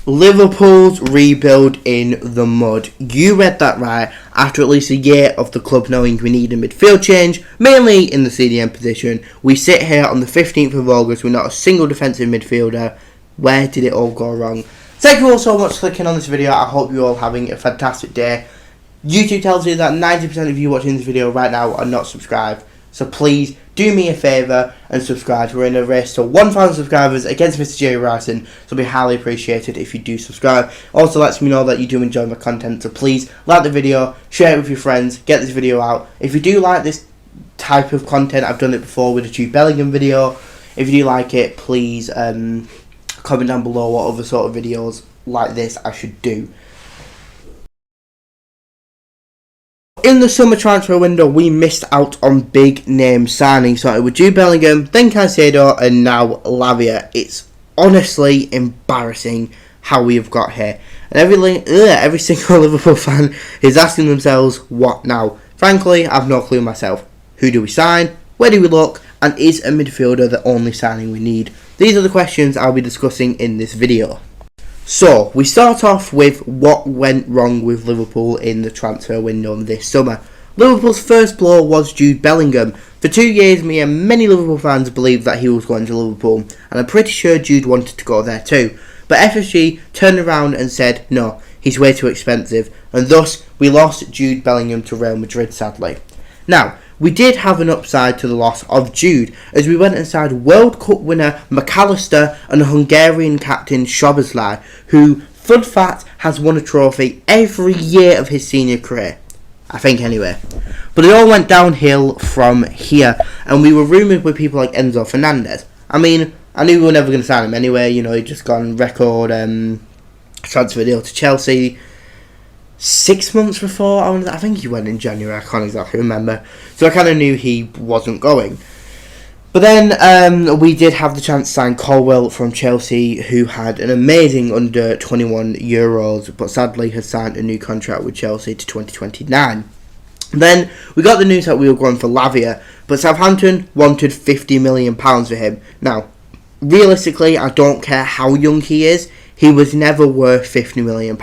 Liverpool's rebuild in the mud. You read that right. After at least a year of the club knowing we need a midfield change, mainly in the CDM position, we sit here on the 15th of August with not a single defensive midfielder. Where did it all go wrong? Thank you all so much for clicking on this video. I hope you're all having a fantastic day. YouTube tells you that 90% of you watching this video right now are not subscribed. So please do me a favour and subscribe. We're in a race to 1,000 subscribers against Mr. Jerry Ryerson, so it'll be highly appreciated if you do subscribe. Also lets me know that you do enjoy my content, so please like the video, share it with your friends, get this video out. If you do like this type of content, I've done it before with a Jude Bellingham video. If you do like it, please comment down below what other sort of videos like this I should do. In the summer transfer window, we missed out on big name signings. So it was Jude Bellingham, then Caicedo, and now Lavia. It's honestly embarrassing how we have got here. And every single Liverpool fan is asking themselves, what now? Frankly, I have no clue myself. Who do we sign? Where do we look? And is a midfielder the only signing we need? These are the questions I'll be discussing in this video. So, we start off with what went wrong with Liverpool in the transfer window this summer. Liverpool's first blow was Jude Bellingham. For 2 years, me and many Liverpool fans believed that he was going to Liverpool, and I'm pretty sure Jude wanted to go there too. But FSG turned around and said, no, he's way too expensive, and thus we lost Jude Bellingham to Real Madrid, sadly. Now, we did have an upside to the loss of Jude, as we went and signed World Cup winner McAllister and Hungarian captain Szoboszlai, who, fun fact, has won a trophy every year of his senior career. I think anyway. But it all went downhill from here, and we were rumoured with people like Enzo Fernandez. I mean, I knew we were never going to sign him anyway, you know, he'd just gone record transfer deal to Chelsea 6 months before. I think he went in January, I can't exactly remember. So I kind of knew he wasn't going. But then we did have the chance to sign Colwill from Chelsea, who had an amazing under 21 Euros, but sadly has signed a new contract with Chelsea to 2029. Then we got the news that we were going for Lavia, but Southampton wanted £50 million for him. Now, realistically, I don't care how young he is. He was never worth £50 million.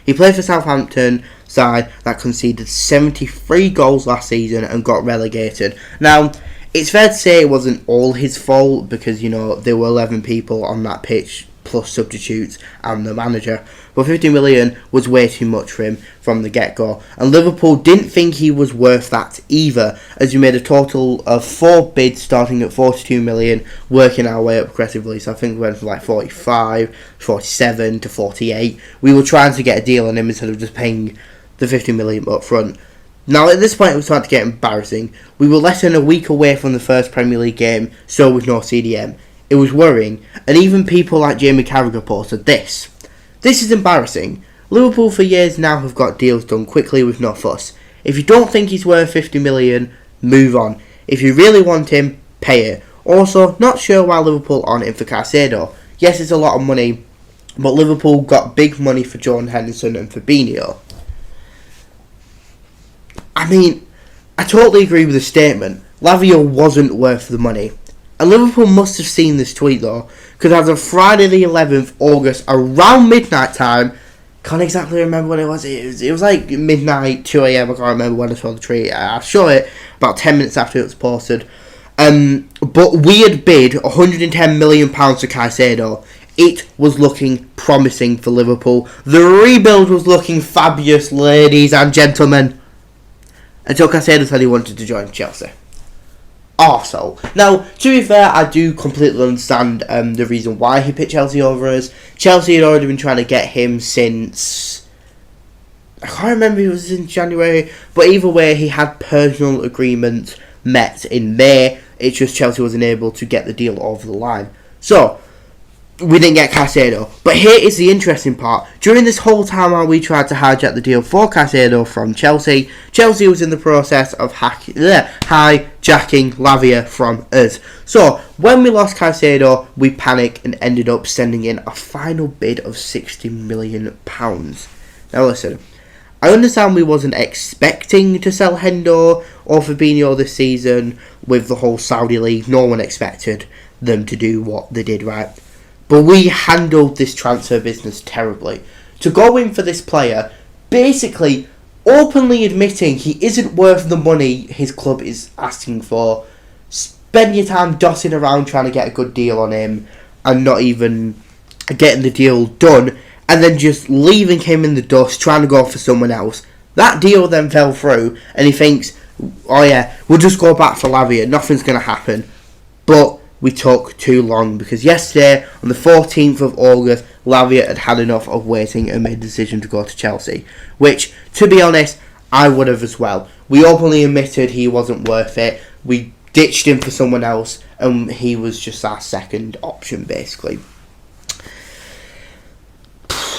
He played for Southampton side that conceded 73 goals last season and got relegated. Now, it's fair to say it wasn't all his fault because, you know, there were 11 people on that pitch plus substitutes and the manager. But 50 million was way too much for him from the get-go. And Liverpool didn't think he was worth that either, as we made a total of 4 bids starting at 42 million, working our way up progressively. So I think we went from like 45, 47 to 48. We were trying to get a deal on him instead of just paying the 50 million up front. Now at this point it was starting to get embarrassing. We were less than a week away from the first Premier League game, so with no CDM. It was worrying, and even people like Jamie Carragher posted this. This is embarrassing. Liverpool for years now have got deals done quickly with no fuss. If you don't think he's worth 50 million, move on. If you really want him, pay it. Also, not sure why Liverpool aren't in for Caicedo. Yes, it's a lot of money, but Liverpool got big money for Jordan Henderson and Fabinho. I mean, I totally agree with the statement. Lavia wasn't worth the money. And Liverpool must have seen this tweet though, because as of Friday the 11th August, around midnight time, can't exactly remember what it was. It was like midnight, 2 AM, I can't remember when I saw the tweet. I saw it about 10 minutes after it was posted. But we had bid £110 million for Caicedo. It was looking promising for Liverpool. The rebuild was looking fabulous, ladies and gentlemen. Until Caicedo said he wanted to join Chelsea. Also, now, to be fair, I do completely understand the reason why he picked Chelsea over us. Chelsea had already been trying to get him since, I can't remember if it was in January, but either way, he had personal agreements met in May. It's just Chelsea wasn't able to get the deal over the line. So, we didn't get Caicedo. But here is the interesting part. During this whole time while we tried to hijack the deal for Caicedo from Chelsea, Chelsea was in the process of hijacking Lavia from us. So, when we lost Caicedo, we panicked and ended up sending in a final bid of £60 million. Now listen, I understand we wasn't expecting to sell Hendo or Fabinho this season with the whole Saudi League. No one expected them to do what they did, right? but we handled this transfer business terribly. To go in for this player, basically openly admitting he isn't worth the money his club is asking for, spend your time dossing around trying to get a good deal on him and not even getting the deal done, and then just leaving him in the dust, trying to go for someone else. That deal then fell through, and he thinks, oh yeah, we'll just go back for Lavia, nothing's going to happen. But we took too long, because yesterday, on the 14th of August, Lavia had had enough of waiting and made the decision to go to Chelsea. Which, to be honest, I would have as well. We openly admitted he wasn't worth it. We ditched him for someone else, and he was just our second option, basically.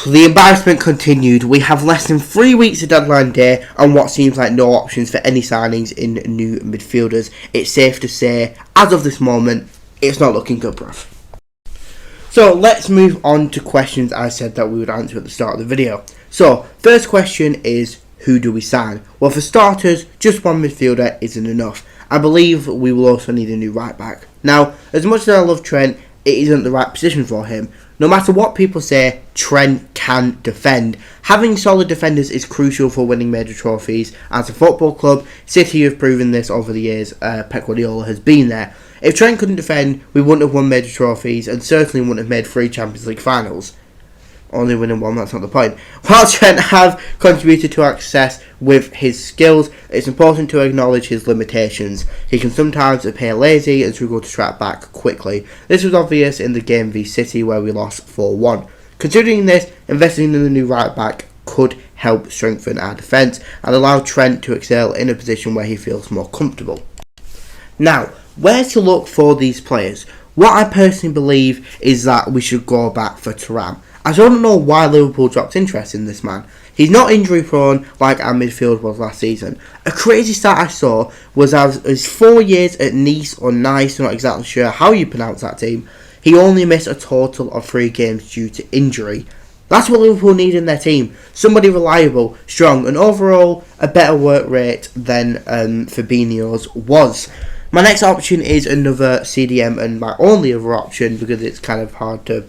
The embarrassment continued. We have less than 3 weeks of deadline day and what seems like no options for any signings in new midfielders. It's safe to say, as of this moment, it's not looking good, bruv. So let's move on to questions I said that we would answer at the start of the video. So, first question is, who do we sign? Well, for starters, just one midfielder isn't enough. I believe we will also need a new right back. Now, as much as I love Trent, it isn't the right position for him. No matter what people say, Trent can defend. Having solid defenders is crucial for winning major trophies. As a football club, City have proven this over the years. Pep Guardiola has been there. If Trent couldn't defend, we wouldn't have won major trophies and certainly wouldn't have made 3 Champions League finals. Only winning 1, that's not the point. While Trent have contributed to our success with his skills, it's important to acknowledge his limitations. He can sometimes appear lazy and struggle to track back quickly. This was obvious in the game v City where we lost 4-1. Considering this, investing in a new right back could help strengthen our defence and allow Trent to excel in a position where he feels more comfortable. Now, where to look for these players? What I personally believe is that we should go back for Thuram. I don't know why Liverpool dropped interest in this man. He's not injury prone like our midfield was last season. A crazy stat I saw was as his 4 years at Nice or Nice, not exactly sure how you pronounce that team, he only missed a total of 3 games due to injury. That's what Liverpool need in their team. Somebody reliable, strong, and overall a better work rate than Fabinho's was. My next option is another CDM, and my only other option, because it's kind of hard to...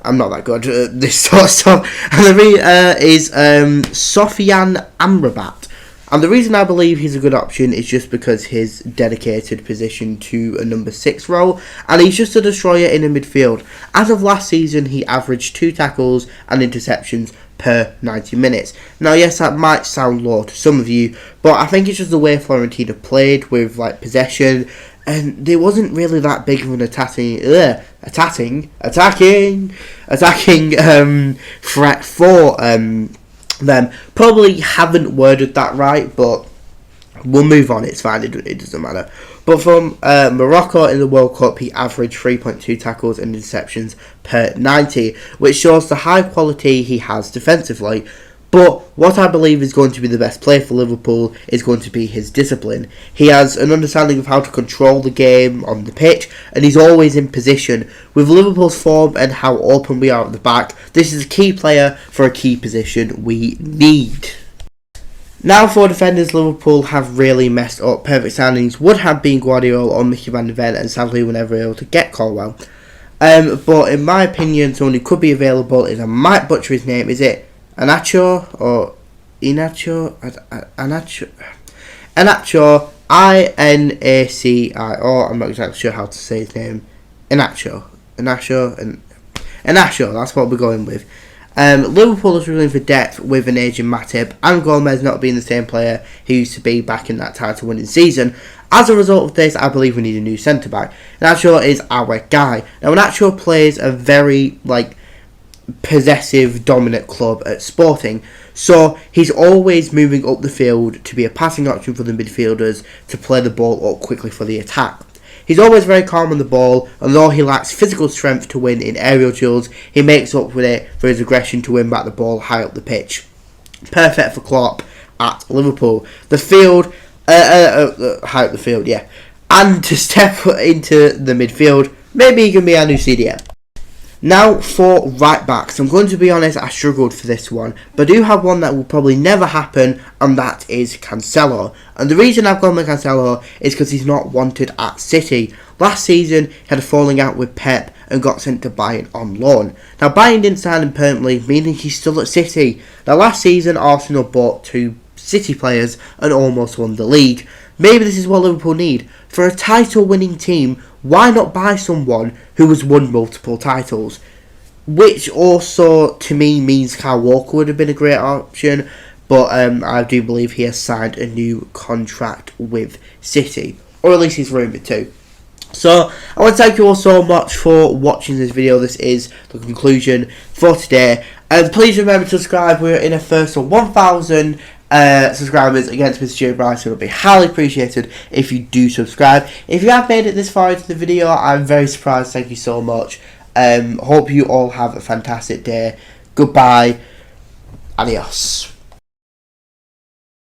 I'm not that good at this sort of stuff. And is Sofian Amrabat. And the reason I believe he's a good option is just because his dedicated position to a number 6 role, and he's just a destroyer in the midfield. As of last season, he averaged 2 tackles and interceptions per 90 minutes. Now, yes, that might sound low to some of you, but I think it's just the way Fiorentina played with like possession, and there wasn't really that big of an attacking threat for them. Probably haven't worded that right, but we'll move on. It's fine. It doesn't matter. But from Morocco in the World Cup, he averaged 3.2 tackles and interceptions per 90, which shows the high quality he has defensively. But what I believe is going to be the best play for Liverpool is going to be his discipline. He has an understanding of how to control the game on the pitch, and he's always in position. With Liverpool's form and how open we are at the back, this is a key player for a key position we need. Now for defenders, Liverpool have really messed up. Perfect signings would have been Guardiola or Mickey van der Ven, and sadly we're never able to get Colwell. But in my opinion, someone who could be available is, I might butcher his name, is it Anacho or Inacho? Anacho, Inacio. I'm not exactly sure how to say his name. Inacio, that's what we're going with. Liverpool is struggling for depth with an aging Matip and Gomez not being the same player he used to be back in that title-winning season. As a result of this, I believe we need a new centre-back. Inacio is our guy. Now, Inacio plays a very possessive, dominant club at Sporting, so he's always moving up the field to be a passing option for the midfielders to play the ball up quickly for the attack. He's always very calm on the ball, and though he lacks physical strength to win in aerial duels, he makes up with it for his aggression to win back the ball high up the pitch. Perfect for Klopp at Liverpool. The field, high up the field, yeah. And to step into the midfield, maybe he can be our new CDM. Now for right backs. I'm going to be honest, I struggled for this one, but I do have one that will probably never happen, and that is Cancelo. And the reason I've gone with Cancelo is because he's not wanted at City. Last season, he had a falling out with Pep and got sent to Bayern on loan. Now Bayern didn't sign him permanently, meaning he's still at City. Now last season Arsenal bought 2 City players and almost won the league. Maybe this is what Liverpool need. For a title winning team, why not buy someone who has won multiple titles? Which also to me means Kyle Walker would have been a great option, but I do believe he has signed a new contract with City, or at least he's rumoured to. So I want to thank you all so much for watching this video. This is the conclusion for today. Please remember to subscribe. We're in a first of 1,000 subscribers against Mr. J. Bryce, so it would be highly appreciated if you do subscribe. If you have made it this far into the video, I'm very surprised. Thank you so much. Hope you all have a fantastic day. Goodbye. Adios.